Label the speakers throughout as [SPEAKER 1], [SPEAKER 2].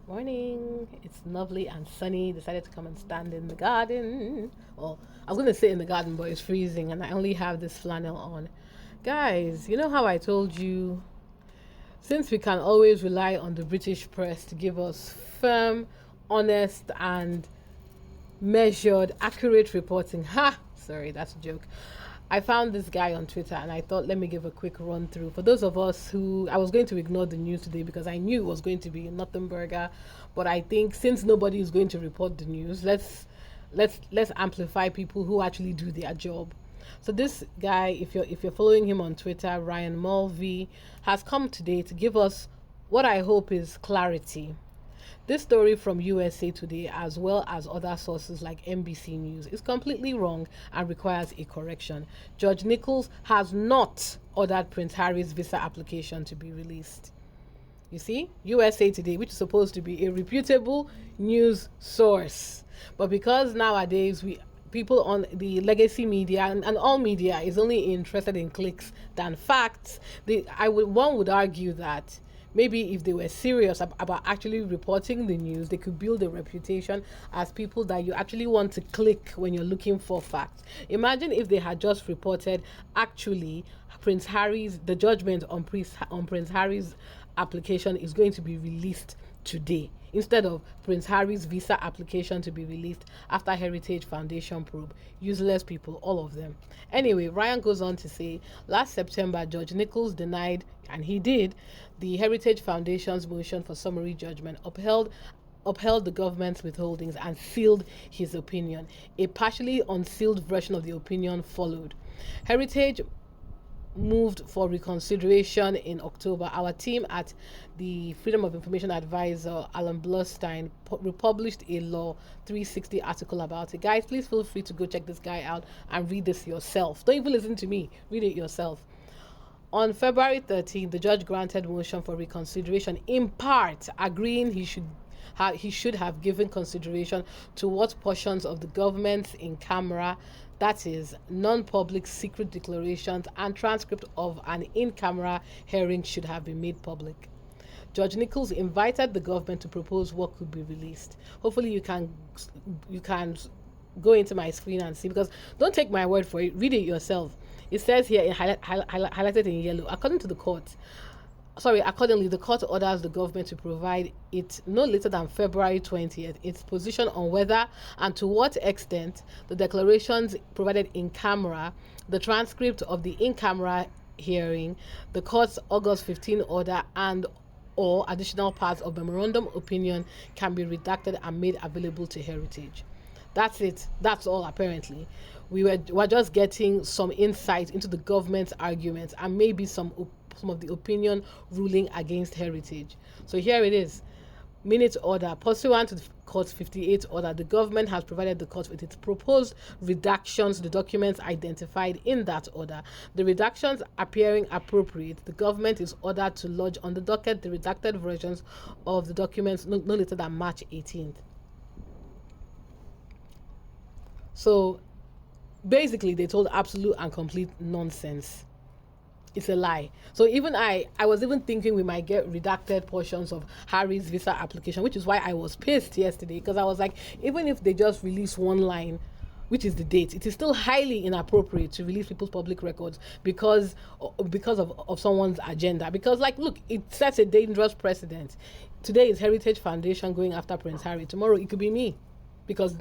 [SPEAKER 1] Morning. It's lovely and sunny. Decided to come and stand in the garden. Well, I was going to sit in the garden, but it's freezing and I only have this flannel on. Guys, you know how I told you, since we can always rely on the British press to give us firm, honest, and measured, accurate reporting. Ha! Sorry, that's a joke. I found this guy on Twitter and I thought, let me give a quick run through. For those of us who, I was going to ignore the news today because I knew it was going to be nothing burger. But I think since nobody is going to report the news, let's amplify people who actually do their job. So this guy, if you're following him on Twitter, Ryan Mulvey, has come today to give us what I hope is clarity. This story from USA Today, as well as other sources like NBC News, is completely wrong and requires a correction. Judge Nichols has not ordered Prince Harry's visa application to be released. You see, USA Today, which is supposed to be a reputable news source, but because nowadays people on the legacy media and all media is only interested in clicks than facts, one would argue that maybe if they were serious about actually reporting the news, they could build a reputation as people that you actually want to click when you're looking for facts. Imagine if they had just reported actually the judgment on Prince Harry's application is going to be released today, instead of Prince Harry's visa application to be released after Heritage Foundation probe. Useless people, all of them. Anyway, Ryan goes on to say, last September, Judge Nichols denied, and he did, the Heritage Foundation's motion for summary judgment, upheld the government's withholdings and sealed his opinion. A partially unsealed version of the opinion followed. Heritage moved for reconsideration in October. Our team at the Freedom of Information Advisor, Alan Blustein, republished a Law 360 article about it. Guys, please feel free to go check this guy out and read this yourself. Don't even listen to me. Read it yourself. On February 13th, the judge granted motion for reconsideration, in part agreeing he should have given consideration to what portions of the government's in camera, that is, non-public secret declarations and transcript of an in-camera hearing, should have been made public. Judge Nichols invited the government to propose what could be released. Hopefully you can go into my screen and see, because don't take my word for it, read it yourself. It says here, highlighted in yellow, accordingly, the court orders the government to provide it no later than February 20th its position on whether and to what extent the declarations provided in camera, the transcript of the in-camera hearing, the court's August 15 order, and or additional parts of memorandum opinion can be redacted and made available to Heritage. That's it. That's all, apparently. We're just getting some insight into the government's arguments and maybe some of the opinion ruling against Heritage. So here it is. Minute order. Pursuant to the court's 58th order, the government has provided the court with its proposed redactions to the documents identified in that order. The redactions appearing appropriate, the government is ordered to lodge on the docket the redacted versions of the documents no later than March 18th. So basically, they told absolute and complete nonsense. It's a lie. So even I was even thinking we might get redacted portions of Harry's visa application, which is why I was pissed yesterday, because I was like, even if they just release one line, which is the date, it is still highly inappropriate to release people's public records because of someone's agenda. Because, like, look, it sets a dangerous precedent. Today is Heritage Foundation going after Prince Harry. Tomorrow it could be me. Because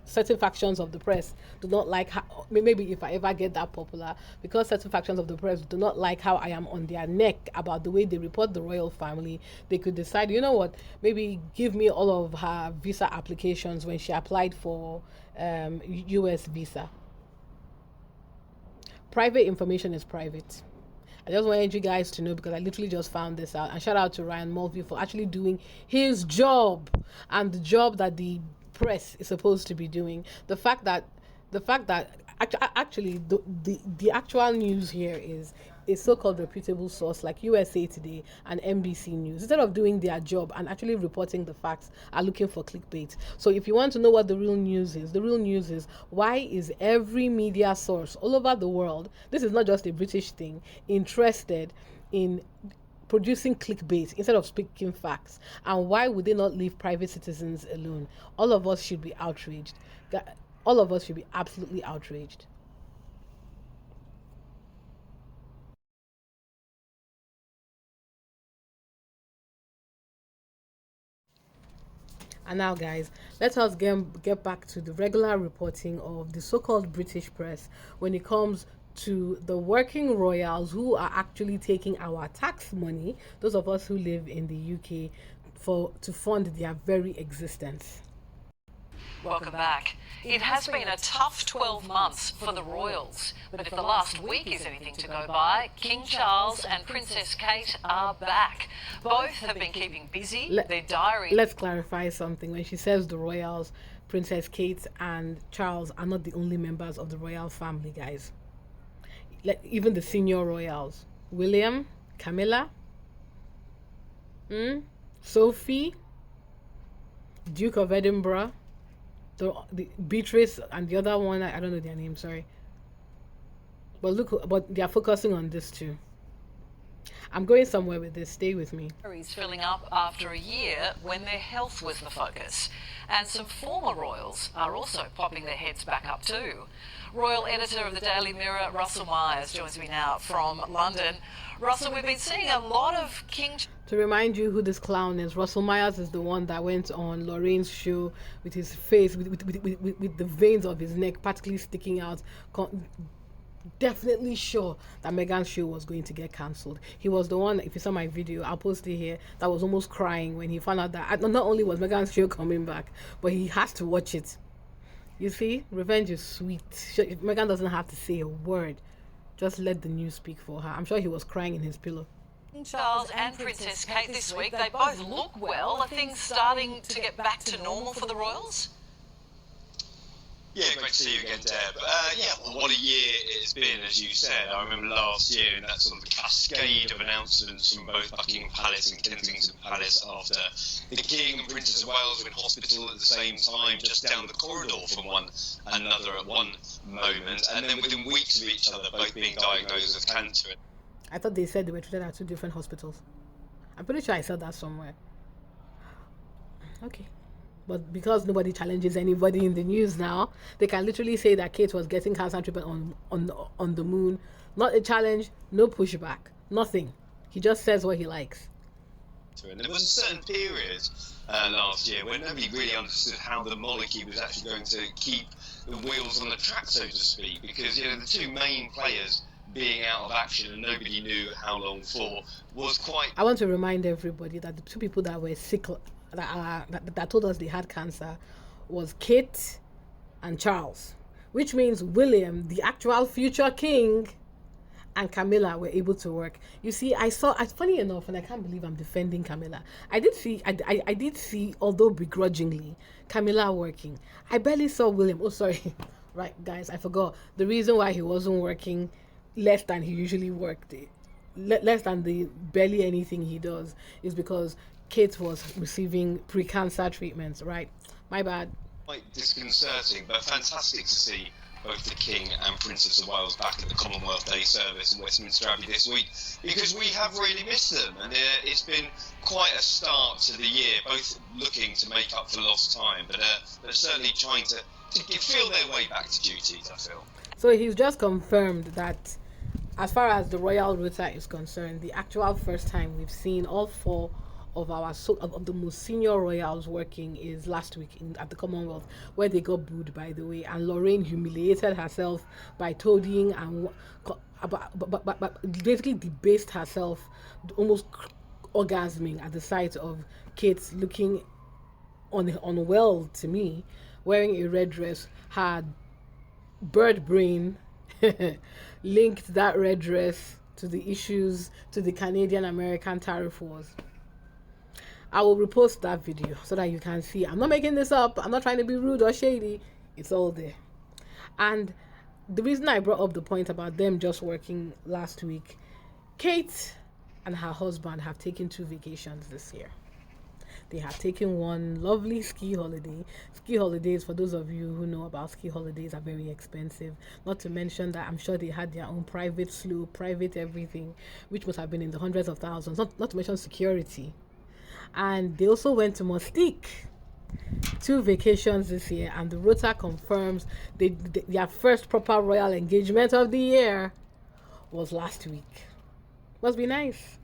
[SPEAKER 1] certain factions of the press do not like how, maybe if I ever get that popular, because certain factions of the press do not like how I am on their neck about the way they report the royal family, they could decide, you know what, maybe give me all of her visa applications when she applied for US visa. Private information is private. I just wanted you guys to know, because I literally just found this out. And shout out to Ryan Mulvey for actually doing his job and the job that the press is supposed to be doing. The fact that actually the actual news here is a so-called reputable source like USA Today and NBC News, instead of doing their job and actually reporting the facts, are looking for clickbait. So if you want to know what the real news is, why is every media source all over the world, this is not just a British thing, interested in producing clickbait instead of speaking facts? And why would they not leave private citizens alone? All of us should be outraged. All of us should be absolutely outraged. And now, guys, let us get back to the regular reporting of the so-called British press when it comes to the working royals who are actually taking our tax money, those of us who live in the UK, to fund their very existence.
[SPEAKER 2] Welcome back. It has been a tough 12 months for the royals, but if the last week is anything to go by, King Charles and Princess Kate are back. Both have been keeping busy. Their diary...
[SPEAKER 1] Let's clarify something. When she says the royals, Princess Kate and Charles are not the only members of the royal family, guys. Even the senior royals. William, Camilla, Sophie, Duke of Edinburgh, the Beatrice, and the other one, I don't know their name, sorry. But they are focusing on this too. I'm going somewhere with this. Stay with me.
[SPEAKER 2] Filling up after a year when their health was the focus. And some former royals are also popping their heads back up too. Royal editor of the Daily Mirror, Russell Myers, joins me now from London. Russell, we've been seeing a lot of King...
[SPEAKER 1] To remind you who this clown is, Russell Myers is the one that went on Lorraine's show with his face, with the veins of his neck practically sticking out, definitely sure that Meghan's show was going to get cancelled. He was the one, if you saw my video, I'll post it here, that was almost crying when he found out that not only was Meghan's show coming back, but he has to watch it. You see, revenge is sweet. Meghan doesn't have to say a word. Just let the news speak for her. I'm sure he was crying in his pillow.
[SPEAKER 2] Charles and Princess Kate this week, they both look well. Are things starting to get back to normal for the royals?
[SPEAKER 3] Yeah, great to see you again, Deb. Well, what a year it's been, as you said. I remember last year in that sort of cascade of announcements from both Buckingham Palace and Kensington Palace after the King and Princess of Wales were in hospital at the same time, just down the corridor from one another at one moment, and then within weeks of each other, both being diagnosed with cancer.
[SPEAKER 1] I thought they said they were treated at 2 different hospitals. I'm pretty sure I said that somewhere. Okay. But because nobody challenges anybody in the news now, they can literally say that Kate was getting cancer treatment on the moon. Not a challenge, no pushback, nothing. He just says what he likes.
[SPEAKER 3] And there was a certain period last year when nobody really understood how the monarchy was actually going to keep the wheels on the track, so to speak, because the two main players being out of action and nobody knew how long for was quite...
[SPEAKER 1] I want to remind everybody that the two people that were sick, that told us they had cancer, was Kate and Charles, which means William, the actual future king, and Camilla were able to work. You see, funny enough, and I can't believe I'm defending Camilla, I did see, although begrudgingly, Camilla working. I barely saw William. Oh, sorry. Right, guys, I forgot. The reason why he wasn't working less than he usually worked, less than the barely anything he does, is because Kate was receiving pre-cancer treatments, right? My bad.
[SPEAKER 3] Quite disconcerting, but fantastic to see both the King and Princess of Wales back at the Commonwealth Day service in Westminster Abbey this week, because we have really missed them, and it's been quite a start to the year, both looking to make up for lost time, but they're certainly trying to feel their way back to duties, I feel.
[SPEAKER 1] So he's just confirmed that as far as the royal rota is concerned, the actual first time we've seen all 4 of the most senior royals working is last week at the Commonwealth, where they got booed, by the way, and Lorraine humiliated herself by toadying and basically debased herself, almost orgasming at the sight of Kate looking unwell to me, wearing a red dress. Her bird brain linked that red dress to the Canadian-American tariff wars. I will repost that video so that you can see. I'm not making this up. I'm not trying to be rude or shady. It's all there. And the reason I brought up the point about them just working last week, Kate and her husband have taken 2 vacations this year. They had taken one lovely ski holiday. Ski holidays, for those of you who know about ski holidays, are very expensive. Not to mention that I'm sure they had their own private slope, private everything, which must have been in the hundreds of thousands. Not to mention security. And they also went to Mustique. 2 vacations this year, and the rota confirms their first proper royal engagement of the year was last week. Must be nice.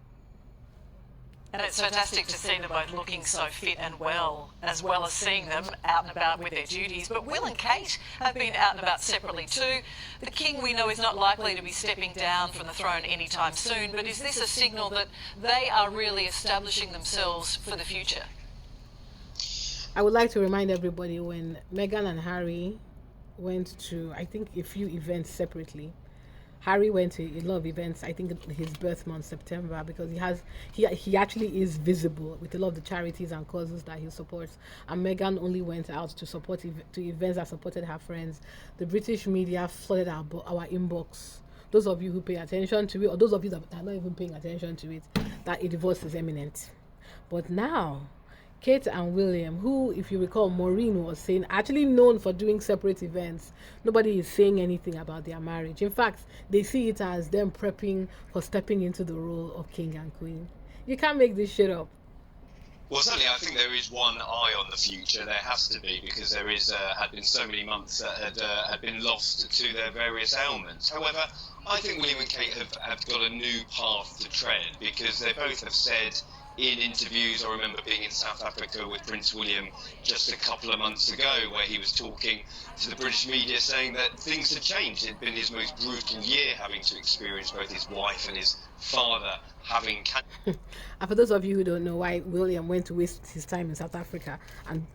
[SPEAKER 2] And it's fantastic to see them both looking so fit and well as seeing them out and about with their duties. But Will and Kate have been out and about separately too. The King, we know, is not likely to be stepping down from the throne anytime soon, but is this a signal that they are really establishing themselves for the future?
[SPEAKER 1] I would like to remind everybody, when Meghan and Harry went to, I think, a few events separately. Harry went to a lot of events, I think his birth month, September, because he actually is visible with a lot of the charities and causes that he supports. And Meghan only went out to support to events that supported her friends. The British media flooded our inbox. Those of you who pay attention to it, or those of you that are not even paying attention to it, that a divorce is imminent. But now, Kate and William, who, if you recall, Maureen was saying, actually known for doing separate events. Nobody is saying anything about their marriage. In fact, they see it as them prepping for stepping into the role of king and queen. You can't make this shit up.
[SPEAKER 3] Well, certainly, I think there is one eye on the future. There has to be, because there had been so many months that had been lost to their various ailments. However, I think William and Kate have got a new path to tread, because they both have said in interviews. I remember being in South Africa with Prince William just a couple of months ago, where he was talking to the British media saying that things had changed. It had been his most brutal year, having to experience both his wife and his father having cancer.
[SPEAKER 1] And for those of you who don't know why William went to waste his time in South Africa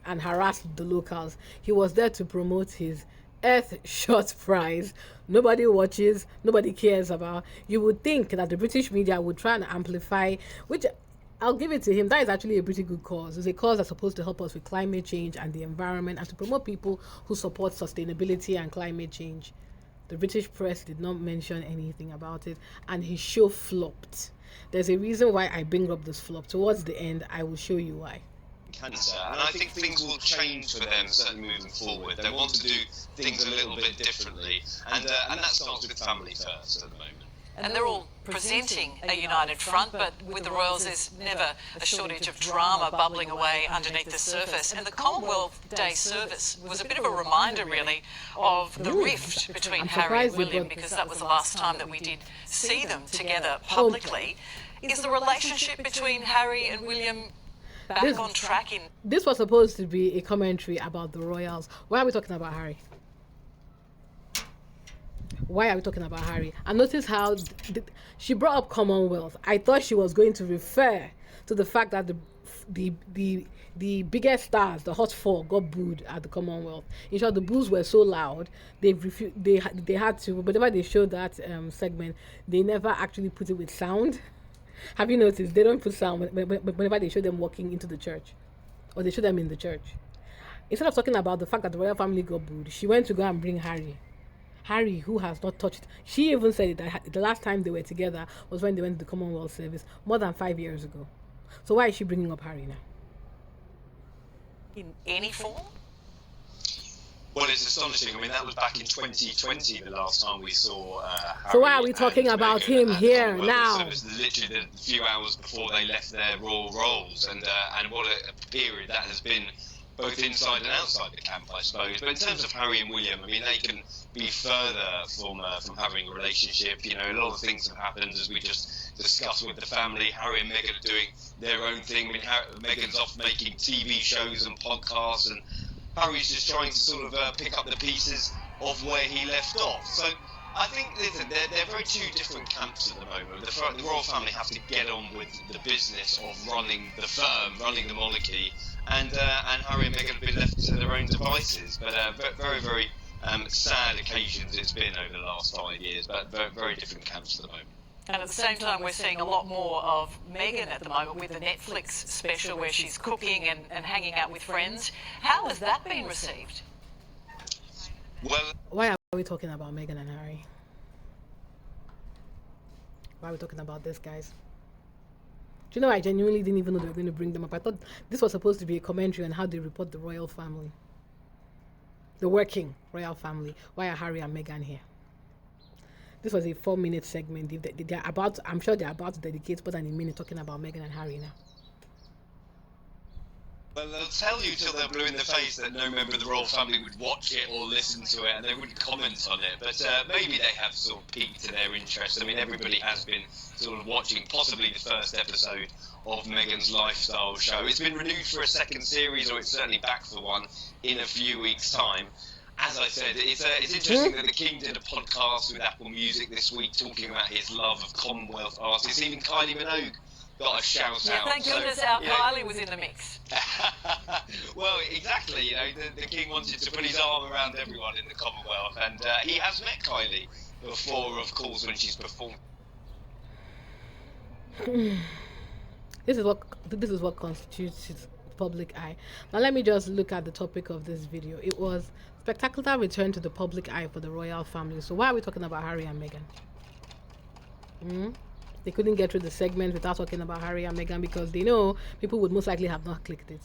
[SPEAKER 1] and harassed the locals, he was there to promote his Earthshot prize. Nobody watches, nobody cares about. You would think that the British media would try and amplify, which I'll give it to him. That is actually a pretty good cause. It's a cause that's supposed to help us with climate change and the environment, and to promote people who support sustainability and climate change. The British press did not mention anything about it, and his show flopped. There's a reason why I bring up this flop. Towards the end, I will show you why.
[SPEAKER 3] Cancer, and I think things will change for them, certainly moving forward. They want to do things a little bit differently, and that starts with family first at the moment.
[SPEAKER 2] And they're all presenting a united front, but with the Royals there's never a shortage of drama bubbling away underneath the surface. And the Commonwealth Day service was a bit of a reminder, really, of the rift between Harry and William, because that was the last time that we did see them together publicly. Is the relationship between Harry and William back on track?
[SPEAKER 1] This was supposed to be a commentary about the Royals. Why are we talking about Harry? Why are we talking about Harry? And notice how she brought up Commonwealth. I thought she was going to refer to the fact that the biggest stars, the Hot Four, got booed at the Commonwealth. In short, the boos were so loud they had to. Whenever they showed that segment, they never actually put it with sound. Have you noticed they don't put sound whenever they show them walking into the church, or they show them in the church? Instead of talking about the fact that the royal family got booed, she went to go and bring Harry. Harry, who has not touched. She even said that the last time they were together was when they went to the Commonwealth service more than 5 years ago. So why is she bringing up Harry now?
[SPEAKER 2] In any form?
[SPEAKER 3] Well, it's astonishing. I mean, that was back in 2020, the last time we saw Harry.
[SPEAKER 1] So why are we talking about him here now?
[SPEAKER 3] So it was literally the few hours before they left their royal roles, and what a period that has been, both inside and outside the camp, I suppose. But in terms of Harry and William, I mean, they can be further from having a relationship. You know, a lot of things have happened, as we just discussed with the family. Harry and Meghan are doing their own thing. I mean, Meghan's off making TV shows and podcasts, and Harry's just trying to sort of pick up the pieces of where he left off. So I think they're very two different camps at the moment. The royal family have to get on with the business of running the firm, running the monarchy, and Harry and Meghan have been left to their own devices. But very, very sad occasions it's been over the last 5 years, but very different camps at the moment.
[SPEAKER 2] And at the same time, we're seeing a lot more of Meghan at the moment with the Netflix special where she's cooking and hanging out with friends. How has that been received?
[SPEAKER 3] Well,
[SPEAKER 1] why are we talking about Meghan and Harry? Why are we talking about this, guys? Do you know, I genuinely didn't even know they were going to bring them up. I thought this was supposed to be a commentary on how they report the royal family, the working royal family. Why are Harry and Meghan here? This was a 4-minute segment. They're about, I'm sure they're about to dedicate more than a minute talking about Meghan and Harry now.
[SPEAKER 3] Well, they'll tell you till they're blue in the face that no member of the royal family would watch it or listen to it, and they wouldn't comment on it. But maybe they have sort of piqued to their interest. I mean, everybody has been sort of watching possibly the first episode of Meghan's lifestyle show. It's been renewed for a second series, or it's certainly back for one in a few weeks' time. As I said, it's interesting that the King did a podcast with Apple Music this week talking about his love of Commonwealth artists. Even Kylie Minogue got a shout out.
[SPEAKER 2] Thank goodness our Kylie was in the mix.
[SPEAKER 3] Well, exactly. The King wanted to put his arm around everyone in the Commonwealth, and he has met Kylie before, of course, when she's performed.
[SPEAKER 1] This is what constitutes public eye. Now let me just look at the topic of this video. It was spectacular return to the public eye for the royal family. So why are we talking about Harry and Meghan? They couldn't get through the segment without talking about Harry and Meghan because they know people would most likely have not clicked it.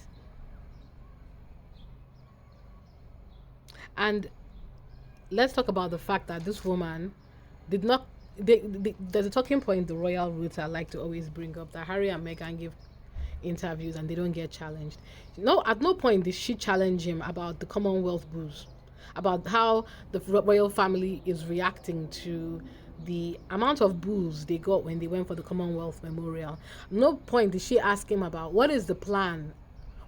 [SPEAKER 1] And let's talk about the fact that this woman did not. There's a talking point the royal roots I like to always bring up, that Harry and Meghan give interviews and they don't get challenged. No, at no point did she challenge him about the Commonwealth booze, about how the royal family is reacting to the amount of booze they got when they went for the Commonwealth Memorial. No point did she ask him about what is the plan,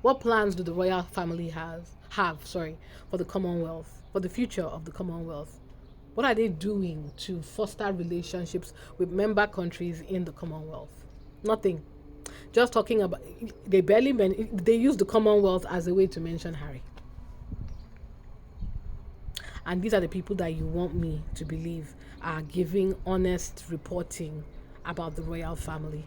[SPEAKER 1] what plans do the royal family have for the Commonwealth, for the future of the Commonwealth. What are they doing to foster relationships with member countries in the Commonwealth? Nothing. Just talking about, they use the Commonwealth as a way to mention Harry. And these are the people that you want me to believe are giving honest reporting about the royal family.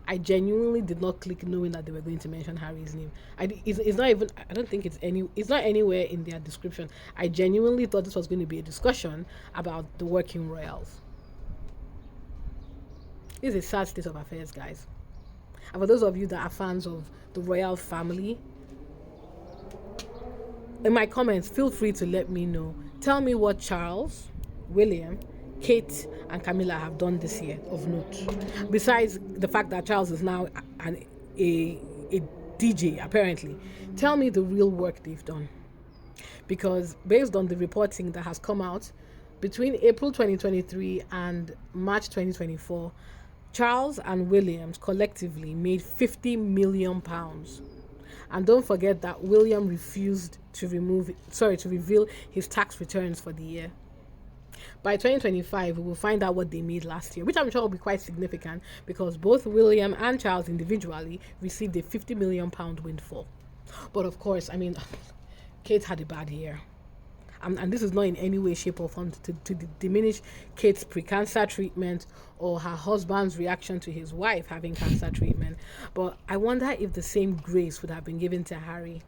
[SPEAKER 1] I genuinely did not click knowing that they were going to mention Harry's name. It's not even, I don't think it's not anywhere in their description. I genuinely thought this was going to be a discussion about the working royals. This is a sad state of affairs, guys. And for those of you that are fans of the royal family, in my comments, feel free to let me know. Tell me what Charles, William, Kate and Camilla have done this year of note. Besides the fact that Charles is now a DJ, apparently. Tell me the real work they've done. Because based on the reporting that has come out, between April 2023 and March 2024, Charles and Williams collectively made £50 million. And don't forget that William refused to reveal his tax returns for the year. By 2025, we will find out what they made last year, which I'm sure will be quite significant because both William and Charles individually received a £50 million windfall. But of course, I mean, Kate had a bad year. And this is not in any way, shape, or form to diminish Kate's pre-cancer treatment or her husband's reaction to his wife having cancer treatment. But I wonder if the same grace would have been given to Harry.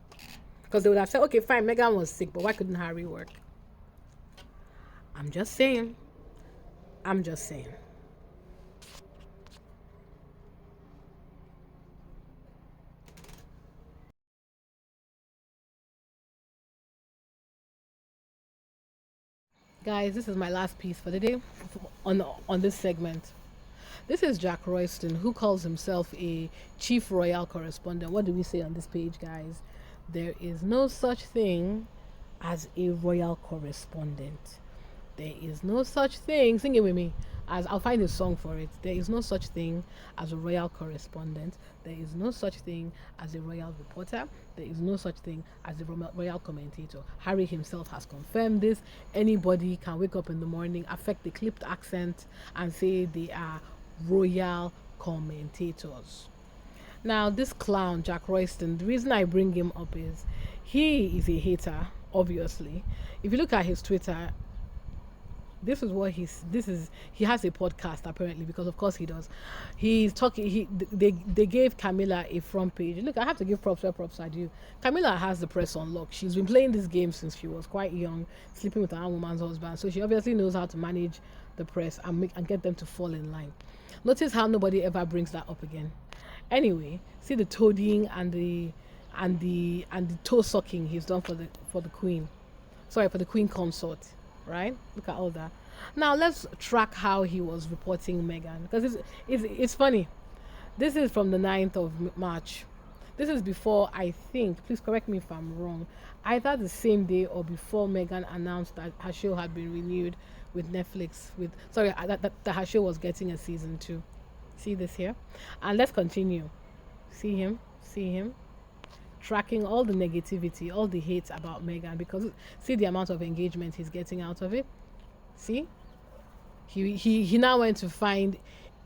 [SPEAKER 1] Because they would have said, okay, fine, Meghan was sick, but why couldn't Harry work? I'm just saying. Guys, this is my last piece for the day on this segment. This is Jack Royston, who calls himself a chief royal correspondent. What do we say on this page, guys? There is no such thing as a royal correspondent. There is no such thing, sing it with me, as I'll find a song for it. There is no such thing as a royal correspondent. There is no such thing as a royal reporter. There is no such thing as a royal commentator. Harry himself has confirmed this. Anybody can wake up in the morning, affect the clipped accent, and say they are royal commentators. Now, this clown, Jack Royston, the reason I bring him up is he is a hater, obviously. If you look at his Twitter, he has a podcast apparently, because of course he does. He's talking, they gave Camilla a front page. Look, I have to give props where props are due. Camilla has the press on lock. She's been playing this game since she was quite young, sleeping with her own woman's husband. So she obviously knows how to manage the press and get them to fall in line. Notice how nobody ever brings that up again. Anyway, see the toadying and the toe sucking he's done for the queen. Sorry, for the queen consort, right? Look at all that. Now let's track how he was reporting Meghan, because it's funny. This is from the 9th of March. This is before, I think, please correct me if I'm wrong, either the same day or before Meghan announced that her show had been renewed with Netflix. That her show was getting a season 2. See this here? And let's continue. See him? See him? Tracking all the negativity, all the hate about Meghan, because see the amount of engagement he's getting out of it. See? He now went to find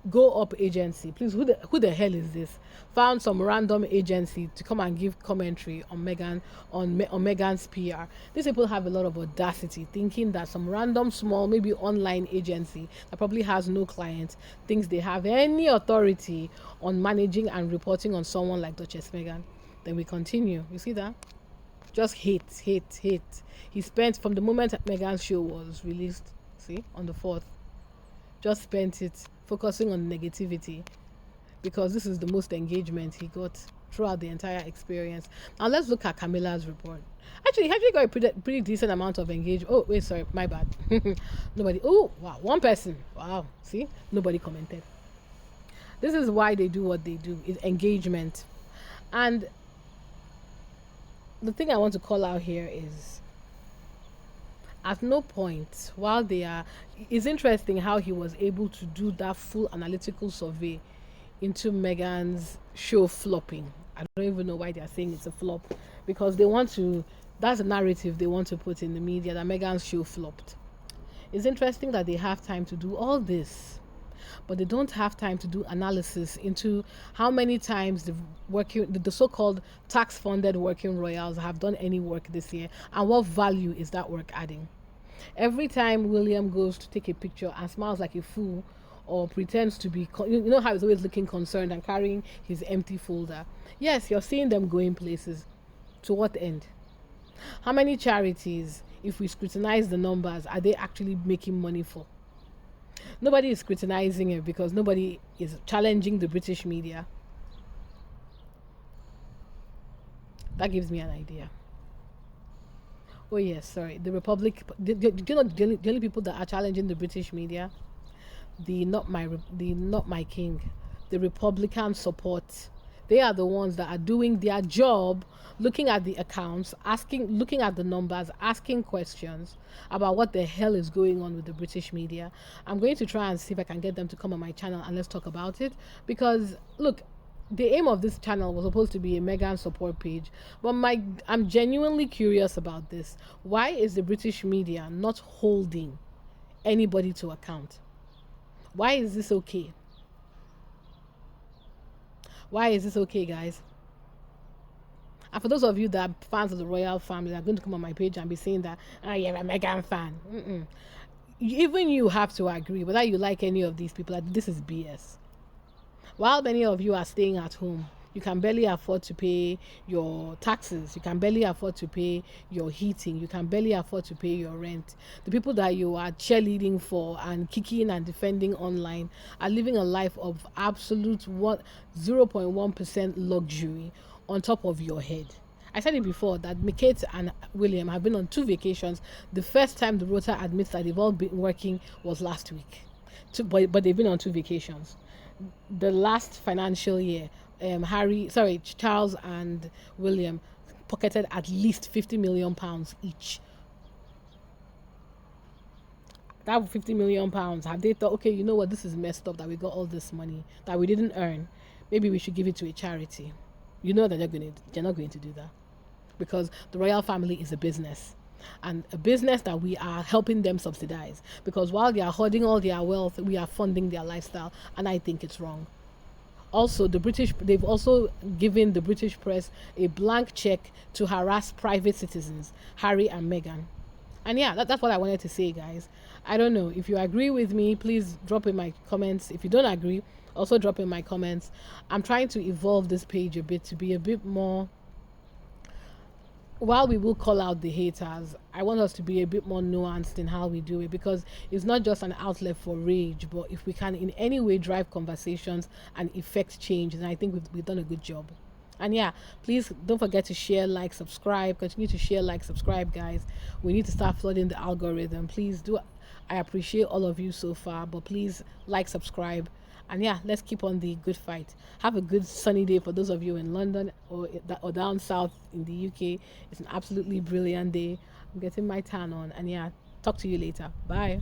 [SPEAKER 1] Go Up agency. Please, who the hell is this? Found some random agency to come and give commentary on Meghan's PR. These people have a lot of audacity, thinking that some random small, maybe online agency that probably has no clients thinks they have any authority on managing and reporting on someone like Duchess Meghan. Then we continue. You see that? Just hate. He spent, from the moment Meghan's show was released, see, on the 4th, just spent it focusing on negativity, because this is the most engagement he got throughout the entire experience. Now let's look at Camilla's report. Actually, he actually got a pretty decent amount of engagement. Oh, wait, sorry, my bad. Nobody. Oh, wow, one person. Wow, see, nobody commented. This is why they do what they do, is engagement. And the thing I want to call out here is, at no point while they are, it's interesting how he was able to do that full analytical survey into Meghan's show flopping. I don't even know why they are saying it's a flop, because they want to, that's a narrative they want to put in the media, that Meghan's show flopped. It's interesting that they have time to do all this, but they don't have time to do analysis into how many times the so-called tax-funded working royals have done any work this year, and what value is that work adding. Every time William goes to take a picture and smiles like a fool, or pretends to be, you know how he's always looking concerned and carrying his empty folder. Yes, you're seeing them going places. To what end? How many charities, if we scrutinize the numbers, are they actually making money for? Nobody is scrutinizing it, because nobody is challenging the British media. That gives me an idea. Oh yes, sorry. The Republic. Do you know the only people that are challenging the British media? The not my king, the Republican support. They are the ones that are doing their job, looking at the accounts, looking at the numbers, asking questions about what the hell is going on with the British media. I'm going to try and see if I can get them to come on my channel and let's talk about it. Because look, the aim of this channel was supposed to be a Meghan support page, but I'm genuinely curious about this. Why is the British media not holding anybody to account? Why is this okay? Why is this okay, guys? And for those of you that are fans of the royal family, are going to come on my page and be saying that, oh, you're a Meghan fan. Even you have to agree, whether you like any of these people, that this is BS. While many of you are staying at home, you can barely afford to pay your taxes, you can barely afford to pay your heating, you can barely afford to pay your rent. The people that you are cheerleading for and kicking and defending online are living a life of absolute 0.1% luxury on top of your head. I said it before that Kate and William have been on 2 vacations. The first time the rota admits that they've all been working was last week. But they've been on 2 vacations. The last financial year, Charles and William pocketed at least £50 million each. That £50 million, have they thought, okay, you know what, this is messed up that we got all this money that we didn't earn, maybe we should give it to a charity? You know that they're not going to do that, because the royal family is a business, and a business that we are helping them subsidize, because while they are hoarding all their wealth, we are funding their lifestyle, and I think it's wrong. Also, they've also given the British press a blank check to harass private citizens, Harry and Meghan. And yeah, that's what I wanted to say, guys. I don't know. If you agree with me, please drop in my comments. If you don't agree, also drop in my comments. I'm trying to evolve this page a bit to be a bit more while we will call out the haters, I want us to be a bit more nuanced in how we do it, because it's not just an outlet for rage, but if we can in any way drive conversations and effect change, then I think we've done a good job. And yeah, please don't forget to share, like, subscribe. Continue to share, like, subscribe, guys. We need to start flooding the algorithm. Please do. I appreciate all of you so far, but please like, subscribe, and yeah, let's keep on the good fight. Have a good sunny day for those of you in London or down south in the UK. It's an absolutely brilliant day. I'm getting my tan on, and yeah, talk to you later. Bye.